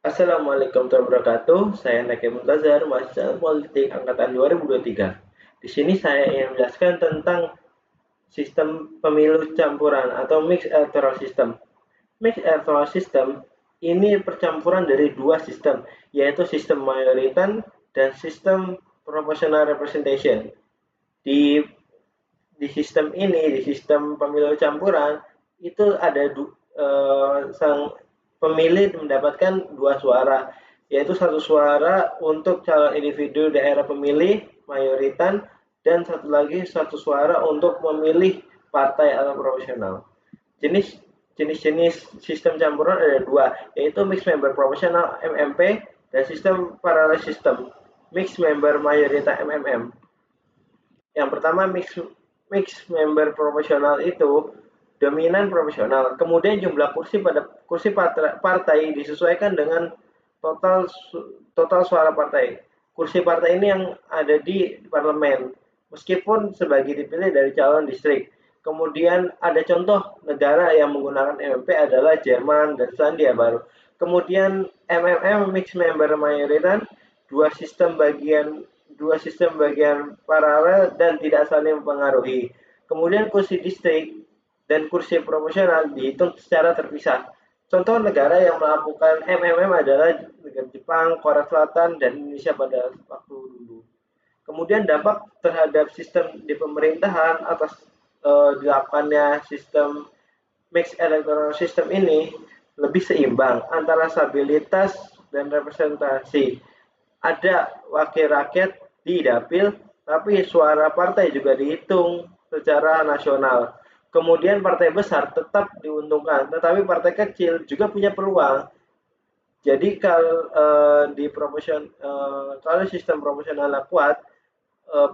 Assalamualaikum warahmatullahi wabarakatuh. Saya Nake Muntazar, mahasiswa politik angkatan 2023. Di sini saya ingin menjelaskan tentang sistem pemilu campuran atau mixed electoral system. Mixed electoral system ini percampuran dari dua sistem, yaitu sistem mayoritan dan sistem proportional representation. Di di sistem ini, di sistem pemilu campuran, itu ada sang pemilih mendapatkan dua suara, yaitu satu suara untuk calon individu daerah pemilih mayoritan dan satu lagi satu suara untuk memilih partai atau profesional. Jenis jenis-jenis sistem campuran ada dua, yaitu mixed member proportional MMP dan sistem parallel system mixed member mayoritas MMM. Yang pertama mix member proporsional itu dominan proporsional. Kemudian jumlah kursi pada kursi partai disesuaikan dengan total total suara partai. Kursi partai ini yang ada di parlemen, meskipun sebagai dipilih dari calon distrik. Kemudian ada contoh negara yang menggunakan MMP adalah Jerman dan Selandia Baru. Kemudian MMM mix member mayoritas dua sistem bagian paralel dan tidak saling mempengaruhi. Kemudian kursi distrik dan kursi proporsional dihitung secara terpisah. Contoh negara yang melakukan MMM adalah negara Jepang, Korea Selatan, dan Indonesia pada waktu dulu. Kemudian dampak terhadap sistem di pemerintahan atas dilakukannya sistem mixed electoral system ini lebih seimbang antara stabilitas dan representasi. Ada wakil rakyat di dapil, tapi suara partai juga dihitung secara nasional. Kemudian partai besar tetap diuntungkan, tetapi partai kecil juga punya peluang. Jadi kalau sistem proporsional kuat,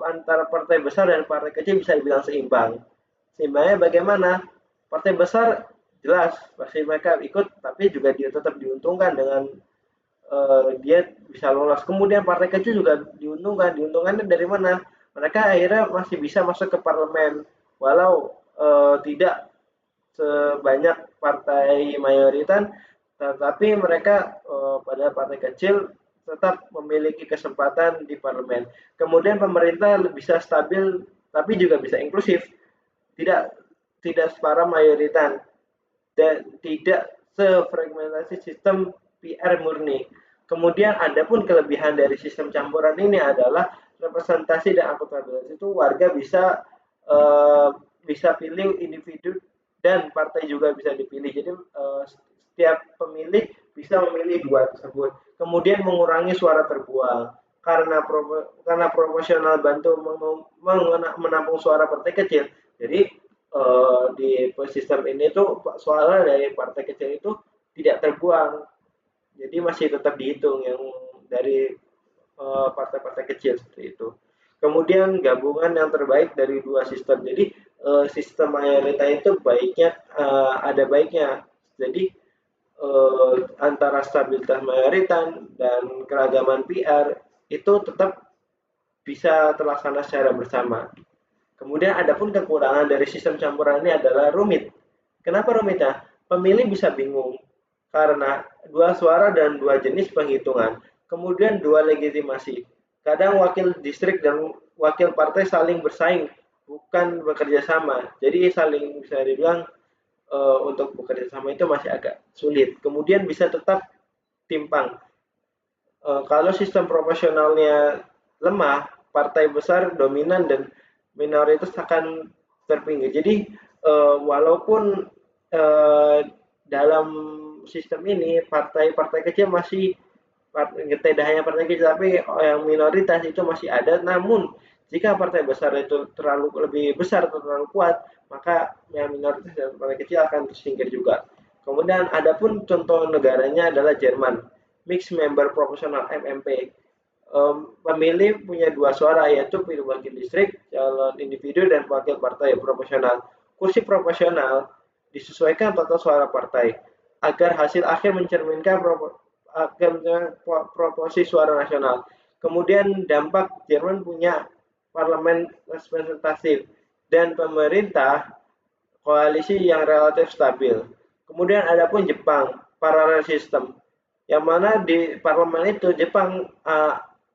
antara partai besar dan partai kecil bisa dibilang seimbang. Seimbangnya bagaimana? Partai besar jelas pasti mereka ikut, tapi juga dia tetap diuntungkan dengan dia bisa lolos. Kemudian partai kecil juga diuntungkan. Diuntungkannya dari mana? Mereka akhirnya masih bisa masuk ke parlemen, walau tidak sebanyak partai mayoritas, tetapi mereka pada partai kecil tetap memiliki kesempatan di parlemen. Kemudian pemerintah bisa stabil, tapi juga bisa inklusif, tidak tidak separa mayoritas dan tidak sefragmentasi sistem PR murni. Kemudian ada pun kelebihan dari sistem campuran ini adalah representasi dan akuntabilitas itu warga bisa pilih individu dan partai juga bisa dipilih. Jadi setiap pemilih bisa memilih dua tersebut. Kemudian mengurangi suara terbuang karena proporsional bantu menampung suara partai kecil. Jadi di sistem ini tuh suara dari partai kecil itu tidak terbuang, jadi masih tetap dihitung yang dari partai-partai kecil seperti itu. Kemudian gabungan yang terbaik dari dua sistem. Jadi sistem mayoritas itu ada baiknya. Jadi antara stabilitas mayoritas dan keragaman PR itu tetap bisa terlaksana secara bersama. Kemudian ada pun kekurangan dari sistem campuran ini adalah rumit. Kenapa rumit ya? Pemilih bisa bingung karena dua suara dan dua jenis penghitungan. Kemudian dua legitimasi. Kadang wakil distrik dan wakil partai saling bersaing, bukan bekerja sama. Jadi saling bisa dibilang untuk bekerja sama itu masih agak sulit. Kemudian bisa tetap timpang. Kalau sistem proporsionalnya lemah, partai besar dominan dan minoritas akan terpinggir. Jadi walaupun dalam sistem ini partai-partai kecil masih tidak hanya partai kecil tapi yang minoritas itu masih ada. Namun jika partai besar itu terlalu lebih besar atau terlalu kuat, maka yang minoritas dan partai kecil akan tersingkir juga. Kemudian ada pun contoh negaranya adalah Jerman, mixed member proportional MMP. Pemilih punya dua suara yaitu pilih wakil distrik, calon individu dan wakil partai proporsional. Kursi proporsional disesuaikan total suara partai agar hasil akhir mencerminkan proporsi suara nasional. Kemudian dampak Jerman punya parlemen representatif dan pemerintah koalisi yang relatif stabil. Kemudian ada pun Jepang, parallel system. yang mana di parlemen itu Jepang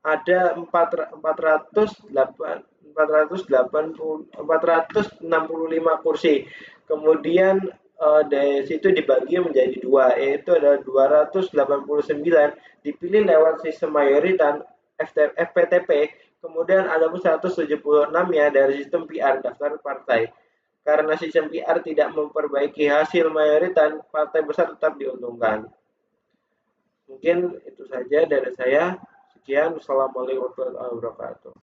ada 465 kursi. Kemudian dari situ dibagi menjadi dua, yaitu ada 289 dipilih lewat sistem mayoritas FPTP, kemudian ada 176 ya dari sistem PR daftar partai. Karena sistem PR tidak memperbaiki hasil mayoritas, partai besar tetap diuntungkan. Mungkin itu saja dari saya. Sekian. Wassalamualaikum warahmatullahi wabarakatuh.